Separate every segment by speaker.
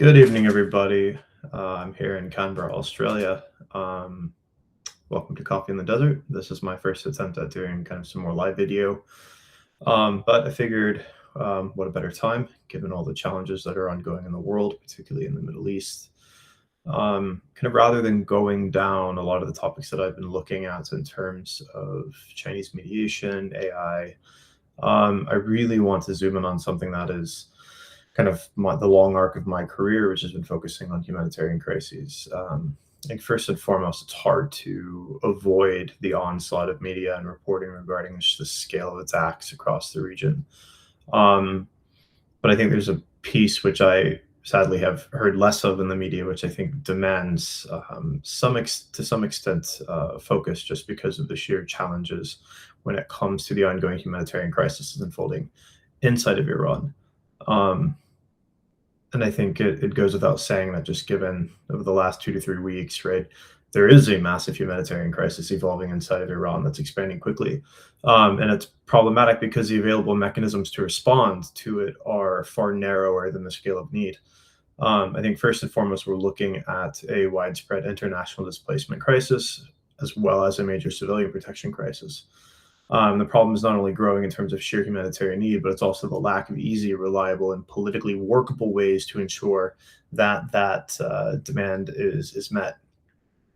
Speaker 1: Good evening, everybody. I'm here in Canberra, Australia. Welcome to Coffee in the Desert. This is my first attempt at doing kind of some more live video. But I figured, what a better time, given all the challenges that are ongoing in the world, particularly in the Middle East. Kind of rather than going down a lot of the topics that I've been looking at in terms of Chinese mediation, AI, I really want to zoom in on something that is kind of the long arc of my career, which has been focusing on humanitarian crises. I think first and foremost, it's hard to avoid the onslaught of media and reporting regarding just the scale of attacks across the region. Um, but I think there's a piece which I sadly have heard less of in the media, which I think demands to some extent focus, just because of the sheer challenges when it comes to the ongoing humanitarian crisis unfolding inside of Iran. Um, and I think it goes without saying that, just given over the last 2 to 3 weeks, right, there is a massive humanitarian crisis evolving inside of Iran that's expanding quickly. And it's problematic because the available mechanisms to respond to it are far narrower than the scale of need. I think first and foremost, we're looking at a widespread international displacement crisis, as well as a major civilian protection crisis. The problem is not only growing in terms of sheer humanitarian need, but it's also the lack of easy, reliable, and politically workable ways to ensure that demand is met.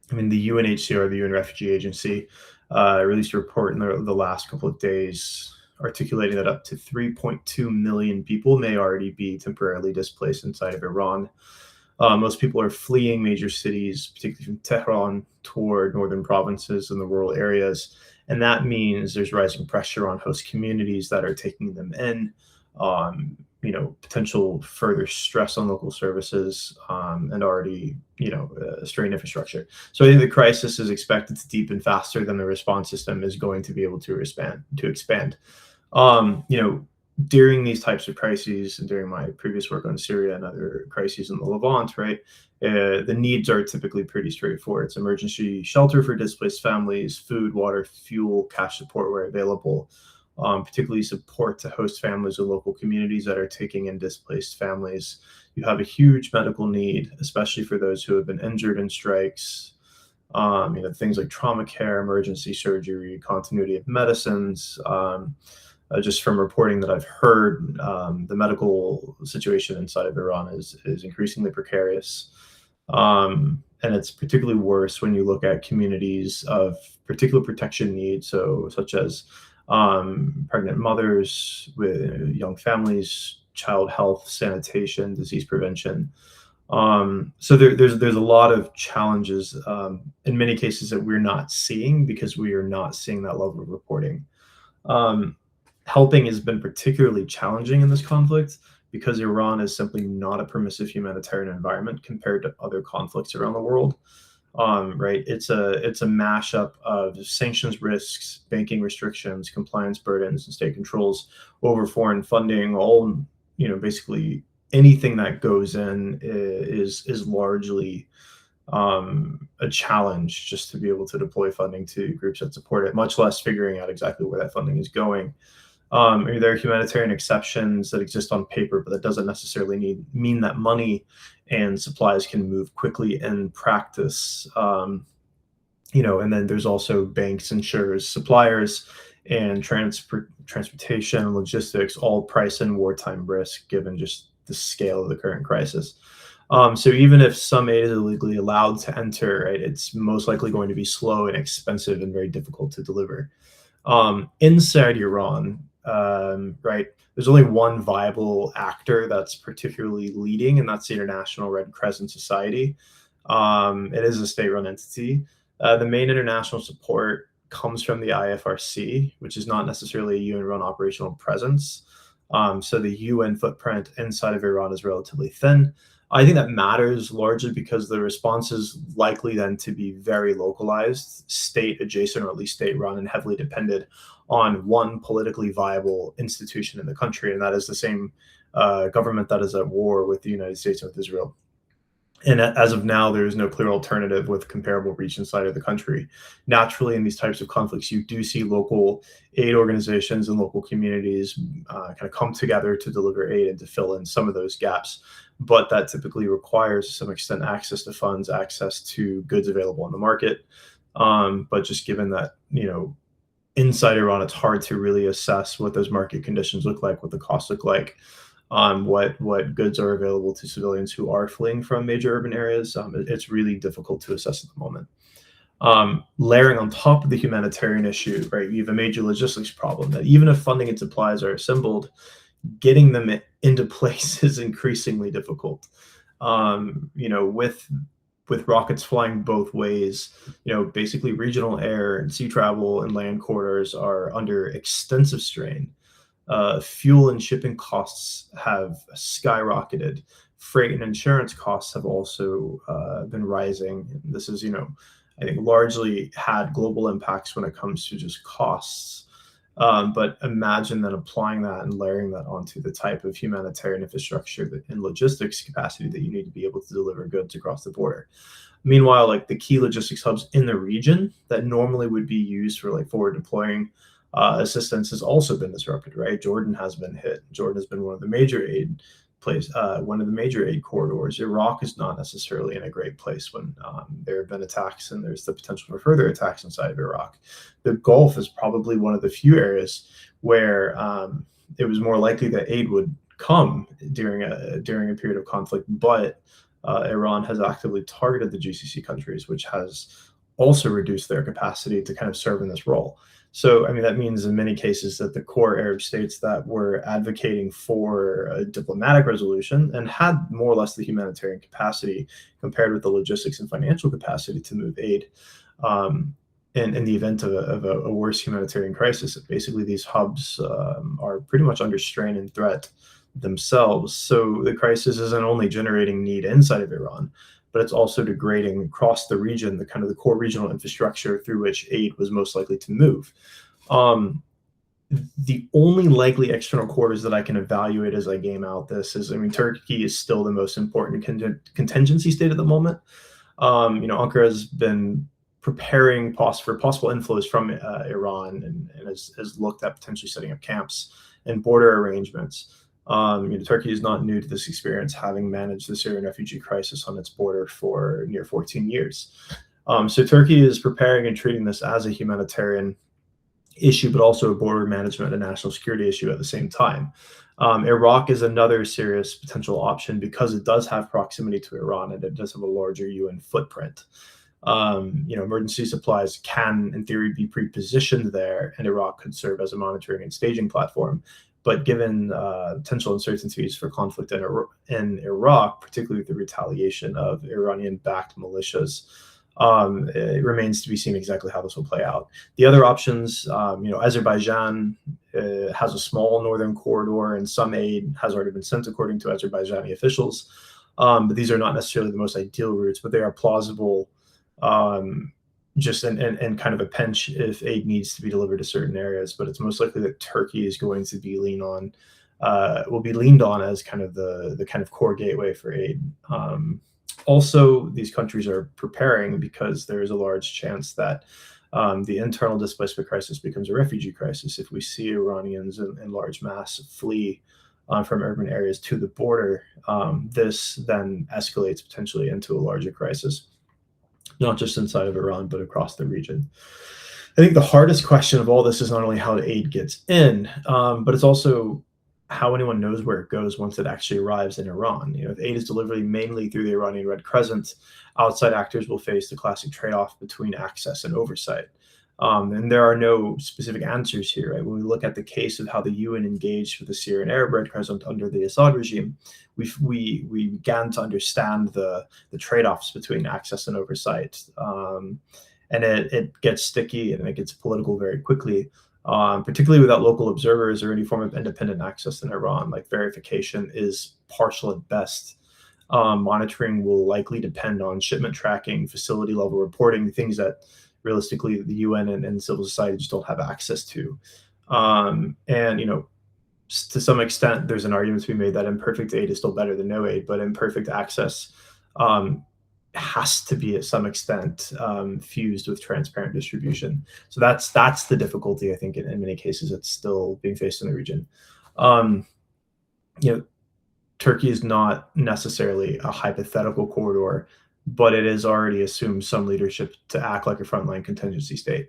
Speaker 1: I mean, the UNHCR, the UN Refugee Agency, released a report in the last couple of days articulating that up to 3.2 million people may already be temporarily displaced inside of Iran. Most people are fleeing major cities, particularly from Tehran, toward northern provinces and the rural areas. And that means there's rising pressure on host communities that are taking them in, potential further stress on local services, and already, strained infrastructure. So I think the crisis is expected to deepen faster than the response system is going to be able to expand. During these types of crises, and during my previous work on Syria and other crises in the Levant, right, the needs are typically pretty straightforward. It's emergency shelter for displaced families, food, water, fuel, cash support where available, particularly support to host families and local communities that are taking in displaced families. You have a huge medical need, especially for those who have been injured in strikes. Things like trauma care, emergency surgery, continuity of medicines. Just from reporting that I've heard, the medical situation inside of Iran is increasingly precarious. And it's particularly worse when you look at communities of particular protection needs, such as pregnant mothers with young families, child health, sanitation, disease prevention. So there's a lot of challenges in many cases that we're not seeing because we are not seeing that level of reporting. Helping has been particularly challenging in this conflict because Iran is simply not a permissive humanitarian environment compared to other conflicts around the world. Right, it's a mashup of sanctions risks, banking restrictions, compliance burdens, and state controls over foreign funding. All, basically anything that goes in is largely a challenge just to be able to deploy funding to groups that support it, much less figuring out exactly where that funding is going. There are humanitarian exceptions that exist on paper, but that doesn't necessarily mean that money and supplies can move quickly in practice. And then there's also banks, insurers, suppliers, and transportation and logistics, all price in wartime risk, given just the scale of the current crisis. So even if some aid is illegally allowed to enter, right, it's most likely going to be slow and expensive and very difficult to deliver. Inside Iran, right, there's only one viable actor that's particularly leading, and that's the International Red Crescent Society. It is a state-run entity. The main international support comes from the IFRC, which is not necessarily a UN-run operational presence. So the UN footprint inside of Iran is relatively thin. I think that matters largely because the response is likely then to be very localized, state adjacent, or at least state run, and heavily dependent on one politically viable institution in the country. And that is the same government that is at war with the United States and with Israel. And as of now, there is no clear alternative with comparable reach inside of the country. Naturally, in these types of conflicts, you do see local aid organizations and local communities kind of come together to deliver aid and to fill in some of those gaps. but that typically requires to some extent access to funds, access to goods available on the market. But just given that, inside Iran, it's hard to really assess what those market conditions look like, what the costs look like, what goods are available to civilians who are fleeing from major urban areas. It's really difficult to assess at the moment. Layering on top of the humanitarian issue, right, you have a major logistics problem that even if funding and supplies are assembled, getting them into place is increasingly difficult. With rockets flying both ways, basically regional air and sea travel and land corridors are under extensive strain. Fuel and shipping costs have skyrocketed. Freight and insurance costs have also been rising. This is, I think largely had global impacts when it comes to just costs. But imagine then applying that and layering that onto the type of humanitarian infrastructure and logistics capacity that you need to be able to deliver goods across the border. Meanwhile, like the key logistics hubs in the region that normally would be used for like forward deploying assistance has also been disrupted, right? Jordan has been hit. Jordan has been one of the major aid corridors. Iraq is not necessarily in a great place when there have been attacks and there's the potential for further attacks inside of Iraq. The Gulf is probably one of the few areas where it was more likely that aid would come during a period of conflict, but Iran has actively targeted the GCC countries, which has also reduced their capacity to kind of serve in this role. So, I mean, that means in many cases that the core Arab states that were advocating for a diplomatic resolution and had more or less the humanitarian capacity compared with the logistics and financial capacity to move aid in the event of a worse humanitarian crisis. Basically, these hubs are pretty much under strain and threat themselves. So the crisis isn't only generating need inside of Iran, but it's also degrading across the region, the kind of the core regional infrastructure through which aid was most likely to move. The only likely external quarters that I can evaluate as I game out this is, I mean, Turkey is still the most important contingency state at the moment. Ankara has been preparing for possible inflows from Iran and has looked at potentially setting up camps and border arrangements. Turkey is not new to this experience, having managed the Syrian refugee crisis on its border for near 14 years. So Turkey is preparing and treating this as a humanitarian issue, but also a border management and national security issue at the same time. Iraq is another serious potential option because it does have proximity to Iran and it does have a larger UN footprint. Emergency supplies can, in theory, be pre-positioned there, and Iraq could serve as a monitoring and staging platform. But given potential uncertainties for conflict in Iraq, particularly with the retaliation of Iranian-backed militias, it remains to be seen exactly how this will play out. The other options, Azerbaijan has a small northern corridor, and some aid has already been sent according to Azerbaijani officials. But these are not necessarily the most ideal routes, but they are plausible. Just in kind of a pinch if aid needs to be delivered to certain areas, but it's most likely that Turkey is going to be leaned on as kind of the kind of core gateway for aid. Also, these countries are preparing because there is a large chance that the internal displacement crisis becomes a refugee crisis. If we see Iranians in large mass flee from urban areas to the border, this then escalates potentially into a larger crisis, not just inside of Iran, but across the region. I think the hardest question of all this is not only how the aid gets in, but it's also how anyone knows where it goes once it actually arrives in Iran. If aid is delivered mainly through the Iranian Red Crescent, outside actors will face the classic trade-off between access and oversight. And there are no specific answers here, right? When we look at the case of how the UN engaged with the Syrian Arab Red Crescent under the Assad regime, we began to understand the trade-offs between access and oversight. And it gets sticky and it gets political very quickly, particularly without local observers or any form of independent access in Iran. Like, verification is partial at best. Monitoring will likely depend on shipment tracking, facility level reporting, things that realistically the UN and civil society just don't have access to. And, to some extent, there's an argument to be made that imperfect aid is still better than no aid, but imperfect access has to be, at some extent, fused with transparent distribution. So that's the difficulty, I think, in many cases, it's still being faced in the region. Turkey is not necessarily a hypothetical corridor, but it has already assumed some leadership to act like a frontline contingency state.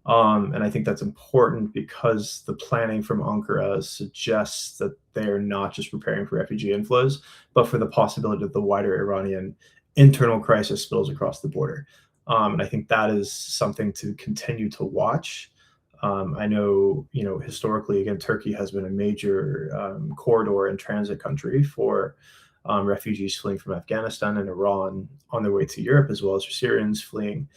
Speaker 1: And I think that's important because the planning from Ankara suggests that they're not just preparing for refugee inflows, but for the possibility that the wider Iranian internal crisis spills across the border. And I think that is something to continue to watch. I know, historically, again, Turkey has been a major corridor and transit country for refugees fleeing from Afghanistan and Iran on their way to Europe, as well as for Syrians fleeing.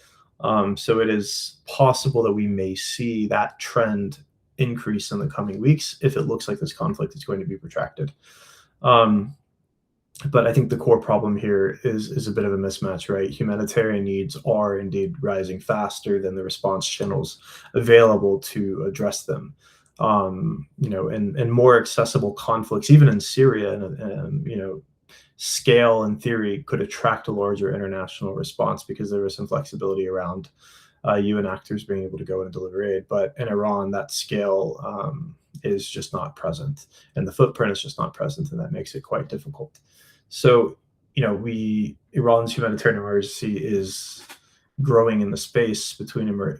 Speaker 1: So it is possible that we may see that trend increase in the coming weeks if it looks like this conflict is going to be protracted. But I think the core problem here is a bit of a mismatch, right? Humanitarian needs are indeed rising faster than the response channels available to address them. And more accessible conflicts, even in Syria, and scale in theory could attract a larger international response because there is some flexibility around UN actors being able to go and deliver aid. But in Iran, that scale is just not present, and the footprint is just not present, and that makes it quite difficult. So, Iran's humanitarian emergency is growing in the space between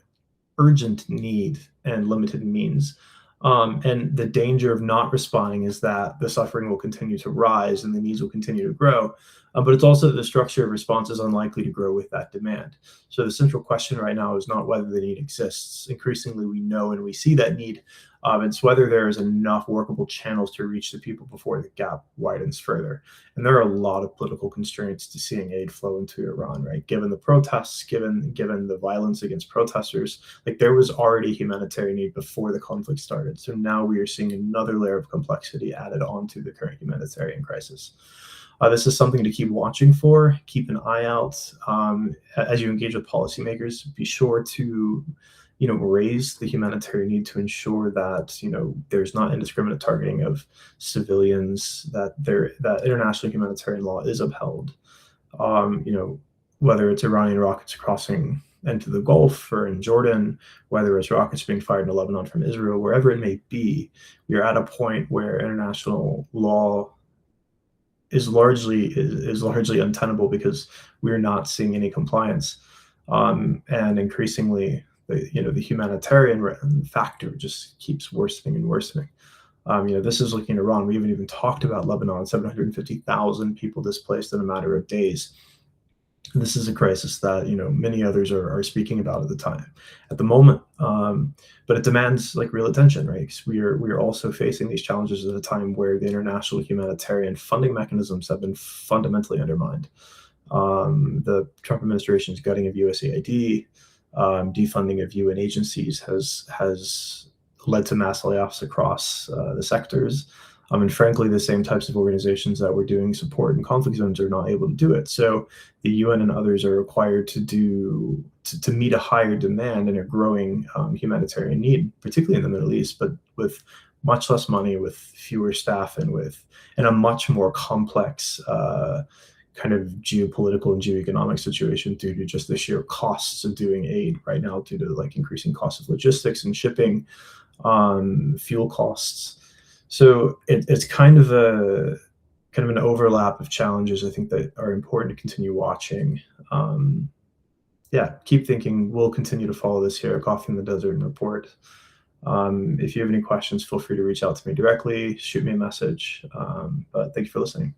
Speaker 1: urgent need and limited means. And the danger of not responding is that the suffering will continue to rise and the needs will continue to grow. But it's also that the structure of response is unlikely to grow with that demand. So the central question right now is not whether the need exists. Increasingly, we know and we see that need. It's whether there is enough workable channels to reach the people before the gap widens further. And there are a lot of political constraints to seeing aid flow into Iran, right? Given the protests, given the violence against protesters, like there was already humanitarian need before the conflict started. So now we are seeing another layer of complexity added onto the current humanitarian crisis. This is something to keep watching for, keep an eye out. As you engage with policymakers, be sure to raise the humanitarian need to ensure that there's not indiscriminate targeting of civilians, that international humanitarian law is upheld. Whether it's Iranian rockets crossing into the Gulf or in Jordan, whether it's rockets being fired in Lebanon from Israel, wherever it may be, you're at a point where international law is largely untenable because we're not seeing any compliance, and increasingly the humanitarian factor just keeps worsening and worsening. This is looking at Iran. We haven't even talked about Lebanon, 750,000 people displaced in a matter of days. This is a crisis that many others are speaking about at the moment, but it demands real attention, right? Because we are also facing these challenges at a time where the international humanitarian funding mechanisms have been fundamentally undermined. The Trump administration's gutting of USAID, defunding of UN agencies has led to mass layoffs across the sectors. And frankly, the same types of organizations that were doing support in conflict zones are not able to do it. So the UN and others are required to meet a higher demand and a growing humanitarian need, particularly in the Middle East, but with much less money, with fewer staff, and a much more complex kind of geopolitical and geoeconomic situation due to just the sheer costs of doing aid right now, due to increasing costs of logistics and shipping, fuel costs. So it's kind of an overlap of challenges, I think, that are important to continue watching. Keep thinking. We'll continue to follow this here at Coffee in the Desert and report. If you have any questions, feel free to reach out to me directly, shoot me a message. But thank you for listening.